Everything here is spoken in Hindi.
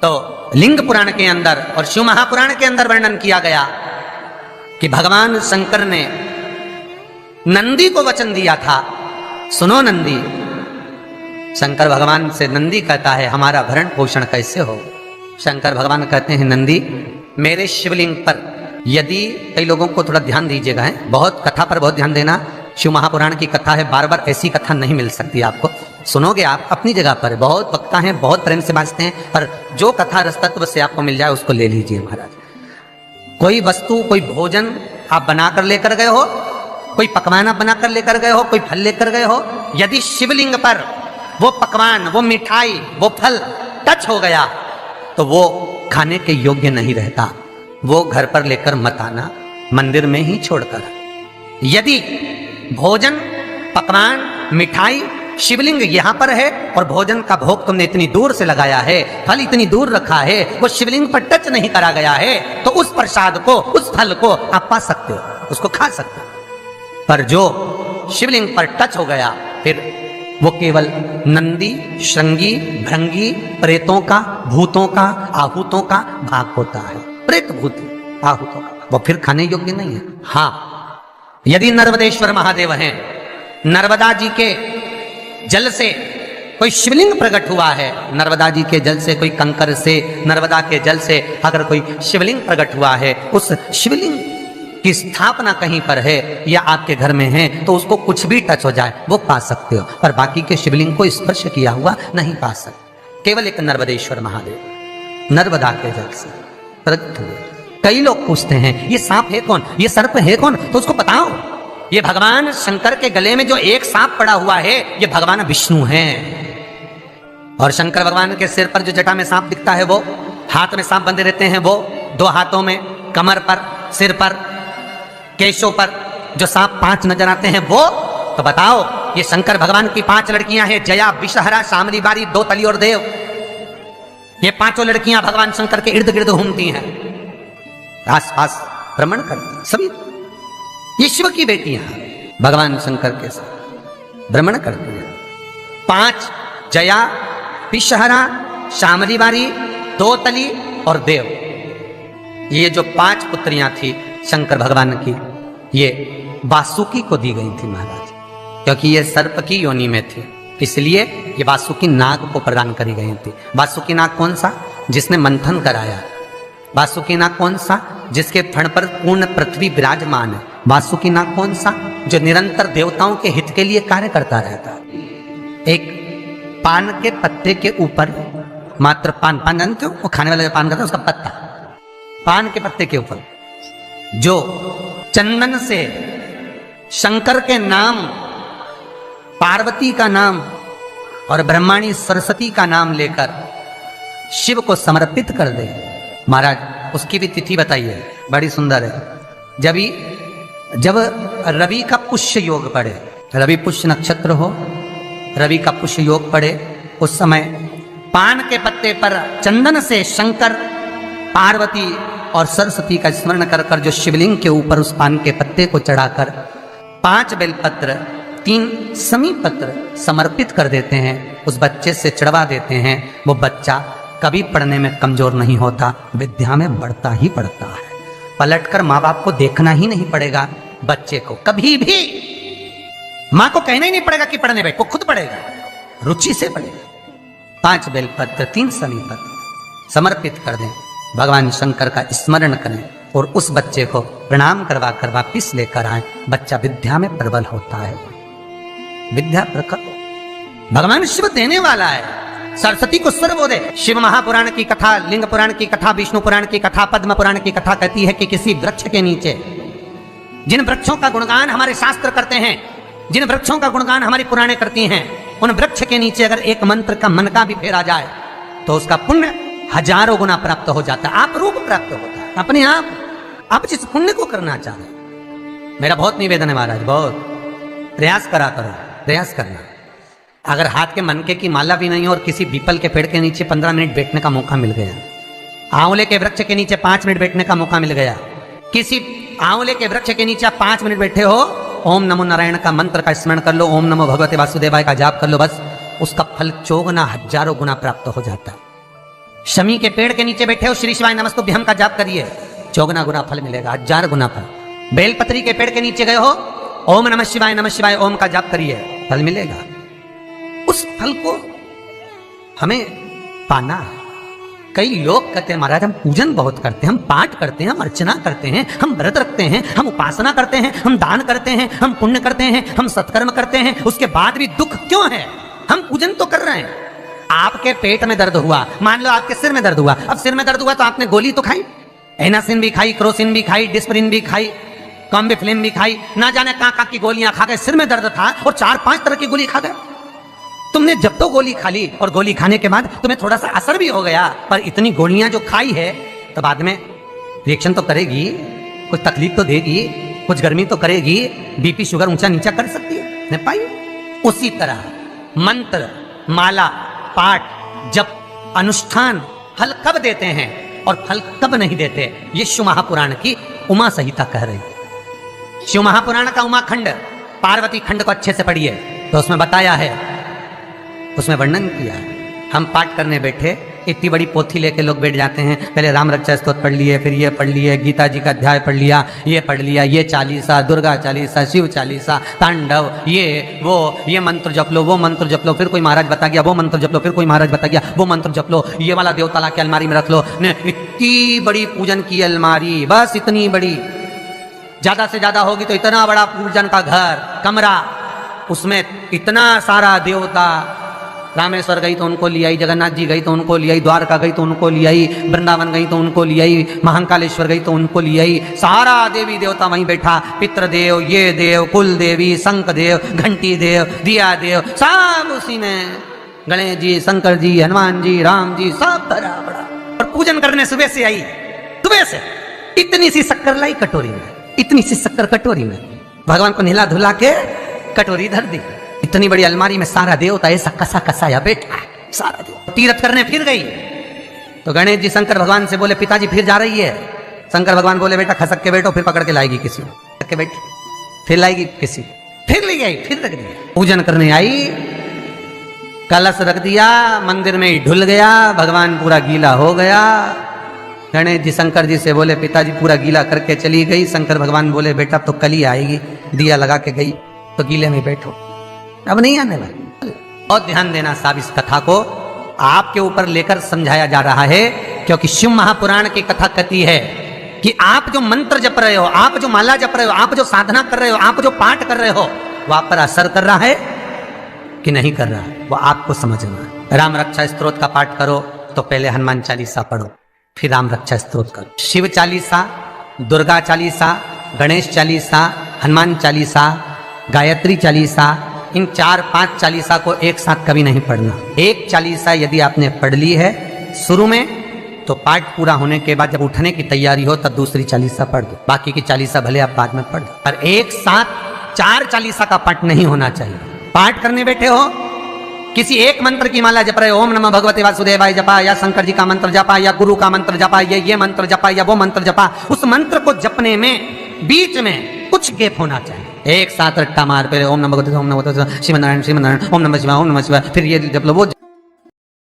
तो लिंग पुराण के अंदर और शिव महापुराण के अंदर वर्णन किया गया कि भगवान शंकर ने नंदी को वचन दिया था, सुनो नंदी। शंकर भगवान से नंदी कहता है हमारा भरण पोषण कैसे हो। शंकर भगवान कहते हैं नंदी मेरे शिवलिंग पर यदि, कई लोगों को थोड़ा ध्यान दीजिएगा, है बहुत कथा पर बहुत ध्यान देना, शिव महापुराण की कथा है, बार बार ऐसी कथा नहीं मिल सकती आपको। सुनोगे आप अपनी जगह पर, बहुत वक्ता हैं, बहुत प्रेम से बांचते हैं, पर जो कथा रसतत्व से आपको मिल जाए उसको ले लीजिए महाराज। कोई वस्तु, कोई भोजन आप बनाकर लेकर गए हो, कोई पकवान आप बनाकर लेकर गए हो, कोई फल लेकर गए हो, यदि शिवलिंग पर वो पकवान, वो मिठाई, वो फल टच हो गया तो वो खाने के योग्य नहीं रहता, वो घर पर लेकर मत आना, मंदिर में ही छोड़कर। यदि भोजन, पकवान, मिठाई, शिवलिंग यहां पर है और भोजन का भोग तुमने इतनी दूर से लगाया है, फल इतनी दूर रखा है, वो शिवलिंग पर टच नहीं करा गया है, तो उस प्रसाद को, उस फल को आप पा सकते हो, उसको खा सकते हो। पर जो शिवलिंग पर टच हो गया फिर वो केवल नंदी, श्रृंगी, भृंगी, प्रेतों का, भूतों का, आहूतों का भाग होता है। प्रेत, भूत, आहूतों का वो फिर खाने योग्य नहीं है। हाँ, यदि नर्मदेश्वर महादेव हैं, नर्मदा जी के जल से कोई शिवलिंग प्रकट हुआ है, नर्मदा जी के जल से, कोई कंकर से, नर्मदा के जल से अगर कोई शिवलिंग प्रकट हुआ है, उस शिवलिंग की स्थापना कहीं पर है या आपके घर में है, तो उसको कुछ भी टच हो जाए वो पा सकते हो, पर बाकी के शिवलिंग को स्पर्श किया हुआ नहीं पा सकते। केवल एक नर्मदेश्वर महादेव नर्मदा के जल से प्रकट हुए। कई लोग पूछते हैं ये सांप है कौन, ये सर्प है कौन, तो उसको बताओ ये भगवान शंकर के गले में जो एक सांप पड़ा हुआ है ये भगवान विष्णु हैं। और शंकर भगवान के सिर पर जो जटा में सांप दिखता है, वो हाथ में सांप बंधे रहते हैं, वो दो हाथों में, कमर पर, सिर पर, केशों पर जो सांप 5 नजर आते हैं वो, तो बताओ ये शंकर भगवान की 5 लड़कियां हैं, जया, विषहरा, शामली बारी, दो तली और देव। ये 5 लड़कियां भगवान शंकर के इर्द गिर्द घूमती हैं, आस पास भ्रमण करती, सभी ये शिव की बेटियां भगवान शंकर के साथ भ्रमण करती हैं। 5 जया, विषहरा, शामली बारी, दो तली और देव, ये जो 5 पुत्रियां थी शंकर भगवान की, ये वासुकी को दी गई थी महाराज, क्योंकि ये सर्प की योनि में थी, इसलिए ये वासुकी नाग को प्रदान करी गई थी। वासुकी नाग कौन सा? जिसने मंथन कराया। वासुकी नाग कौन सा? जिसके फण पर पूर्ण पृथ्वी विराजमान है। वासुकी नाग कौन सा? जो निरंतर देवताओं के हित के लिए कार्य करता रहता। एक पान के पत्ते के ऊपर, मात्र पान जानते हो, वो खाने वाला जो पान करता है उसका पत्ता, पान के पत्ते के ऊपर जो चंदन से शंकर के नाम, पार्वती का नाम और ब्रह्माणी सरस्वती का नाम लेकर शिव को समर्पित कर दे महाराज, उसकी भी तिथि बताइए, बड़ी सुंदर है। जब रवि का पुष्य योग पड़े, रवि पुष्य नक्षत्र हो, रवि का पुष्य योग पड़े, उस समय पान के पत्ते पर चंदन से शंकर, पार्वती और सरस्वती का स्मरण कर कर जो शिवलिंग के ऊपर उस पान के पत्ते को चढ़ाकर 5 बेलपत्र, 3 समी पत्र समर्पित कर देते हैं, उस बच्चे से चढ़वा देते हैं, वो बच्चा कभी पढ़ने में कमजोर नहीं होता, विद्या में बढ़ता ही बढ़ता है। पलटकर माँ बाप को देखना ही नहीं पड़ेगा, बच्चे को कभी भी माँ को कहना ही नहीं पड़ेगा कि पढ़ने बैठ, वो खुद पढ़ेगा, रुचि से पढ़ेगा। 5 बेलपत्र, 3 समी पत्र समर्पित कर दें, भगवान शंकर का स्मरण करें और उस बच्चे को प्रणाम करवा कर वापिस लेकर आए। बच्चा विद्या में प्रबल होता है, विद्या प्रखर भगवान शिव देने वाला है। सरस्वती को सर्वोदय। शिव महापुराण की कथा, लिंग पुराण की कथा, विष्णु पुराण की कथा, पद्म पुराण की कथा कहती है कि किसी वृक्ष के नीचे, जिन वृक्षों का गुणगान हमारे शास्त्र करते हैं, जिन वृक्षों का गुणगान हमारी पुराणे करती हैं, उन वृक्ष के नीचे अगर एक मंत्र का मन का भी फेरा जाए तो उसका पुण्य 1000 गुना प्राप्त हो जाता है, आप रूप प्राप्त होता है अपने आप जिस पुण्य को करना चाहे। मेरा बहुत निवेदन है महाराज, बहुत प्रयास करा करो, प्रयास करना। अगर हाथ के मनके की माला भी नहीं हो और किसी पीपल के पेड़ के नीचे 15 मिनट बैठने का मौका मिल गया, आंवले के वृक्ष के नीचे 5 मिनट बैठने का मौका मिल गया, किसी आंवले के वृक्ष के नीचे 5 मिनट बैठे हो, ओम नमो नारायण का मंत्र का स्मरण कर लो, ओम नमो भगवते वासुदेवाय का जाप कर लो, बस उसका फल 4 गुना 1000 गुना प्राप्त हो जाता है। शमी के पेड़ के नीचे बैठे हो, श्री शिवाय नमस्तुभ्यम का जाप करिए, 54 गुना फल मिलेगा, 1000 गुना फल। बेलपत्री के पेड़ के नीचे गए हो, ओम नमः शिवाय ओम का जाप करिए, फल मिलेगा। उस फल को हमें पाना है। कई लोग कहते हैं महाराज हम पूजन बहुत करते हैं, हम पाठ करते हैं, हम अर्चना करते हैं, हम व्रत रखते हैं, हम उपासना करते हैं, हम दान करते हैं, हम पुण्य करते हैं, हम सत्कर्म करते हैं, उसके बाद भी दुख क्यों है? हम पूजन तो कर रहे हैं। आपके पेट में दर्द हुआ, मान लो आपके सिर में दर्द हुआ, अब सिर में दर्द हुआ तो आपने गोली तो खाई, एनासिन भी खाई, क्रोसिन भी खाई, डिस्परिन भी खाई, कॉम्बिफ्लिम भी खाई, ना जाने कहां की गोलियां खा गए, सिर में दर्द था और 4-5 तरह की गोली खा गए। तुमने जब तो गोली खा ली और गोली खाने के बाद तुम्हें थोड़ा सा असर भी हो गया, पर इतनी गोलियां जो खाई है तो बाद में रिएक्शन तो करेगी, कुछ तकलीफ तो देगी, कुछ गर्मी तो करेगी, बीपी शुगर ऊंचा नीचा कर सकती है, नहीं पाई। उसी तरह मंत्र, माला, पाठ, जप, अनुष्ठान फल कब देते हैं और फल कब नहीं देते, ये शिव महापुराण की उमा संहिता कह रही है। शिव महापुराण का उमा खंड, पार्वती खंड को अच्छे से पढ़िए तो उसमें बताया है, उसमें वर्णन किया है। हम पाठ करने बैठे, इतनी बड़ी पोथी लेके लोग बैठ जाते हैं, पहले राम रक्षा स्तोत्र पढ़ लिए, फिर ये पढ़ लिए, गीता जी का अध्याय पढ़ लिया, ये पढ़ लिया, ये चालीसा, दुर्गा चालीसा, शिव चालीसा, तांडव, ये मंत्र जप लो, वो मंत्र जप लो, फिर कोई महाराज बता गया, वो मंत्र जप लो, फिर कोई महाराज बता गया, वो मंत्र जप लो, ये वाला देवता ला के अलमारी में रख लो। इतनी बड़ी पूजन की अलमारी, बस इतनी बड़ी, ज्यादा से ज्यादा होगी तो इतना बड़ा पूजन का घर, कमरा, उसमें इतना सारा देवता। रामेश्वर गई तो उनको ले आई, जगन्नाथ जी गई तो उनको ले आई, द्वारका गई तो उनको ले आई, वृंदावन गई तो उनको ले आई, महाकालेश्वर गई तो उनको ले आई, सारा देवी देवता वहीं बैठा, पितृदेव, ये देव, कुल देवी, शंख देव, घंटी देव, दिया देव, सब उसी में, गणेश जी, शंकर जी, हनुमान जी, राम जी, सब भरा बड़ा। और पूजन करने सुबह से आई, सुबह से इतनी सी शक्कर लाई कटोरी में, इतनी सी शक्कर कटोरी में, भगवान को नहला धुला के कटोरी धर दी। इतनी बड़ी अलमारी में सारा देवता ऐसा कसा कसाया बैठा है, सारा देव। तीर्थ करने फिर गई तो गणेश जी शंकर भगवान से बोले पिताजी फिर जा रही है। शंकर भगवान बोले बेटा खसक के बैठो, फिर पकड़ के लाएगी किसी को, खसक के बैठ, फिर लाएगी किसी, फिर ले आई, फिर रख दिया। पूजन करने आई, कलश रख दिया, मंदिर में ही ढुल गया, भगवान पूरा गीला हो गया। गणेश जी शंकर जी से बोले पिताजी पूरा गीला करके चली गई। शंकर भगवान बोले बेटा तो कल ही आएगी, दिया लगा के गई तो गीले में बैठो, अब नहीं आने वाली। और ध्यान देना साहब, इस कथा को आपके ऊपर लेकर समझाया जा रहा है, क्योंकि शिव महापुराण की कथा कहती है कि आप जो मंत्र जप रहे हो, आप जो माला जप रहे हो, आप जो साधना कर रहे हो, आप जो पाठ कर रहे हो, वो आप पर असर कर रहा है कि नहीं कर रहा है, वो आपको समझना है। राम रक्षा स्तोत्र का पाठ करो तो पहले हनुमान चालीसा पढ़ो, फिर राम रक्षा स्तोत्र करो। शिव चालीसा, दुर्गा चालीसा, गणेश चालीसा, हनुमान चालीसा, गायत्री चालीसा, इन 4-5 चालीसा को एक साथ कभी नहीं पढ़ना। एक चालीसा यदि आपने पढ़ ली है शुरू में, तो पाठ पूरा होने के बाद जब उठने की तैयारी हो तब दूसरी चालीसा पढ़ दो, बाकी की चालीसा भले आप बाद में पढ़ दो। पर एक साथ 4 चालीसा का पाठ नहीं होना चाहिए। पाठ करने बैठे हो, किसी एक मंत्र की माला जप रहे हो, ओम नमः भगवते वासुदेवाय जपा, या शंकर जी का मंत्र जपा, या गुरु का मंत्र जपा, या ये मंत्र जपा, या वो मंत्र जपा, उस मंत्र को जपने में बीच में कुछ गैप होना चाहिए। एक साथ रट्टा मार पे ओम नमः भगवते, ओम नमः भगवते, श्रीमन्नारायण श्रीमन्नारायण, ओम नमः शिवाय, ओम नमः शिवाय, फिर ये जप लो, वो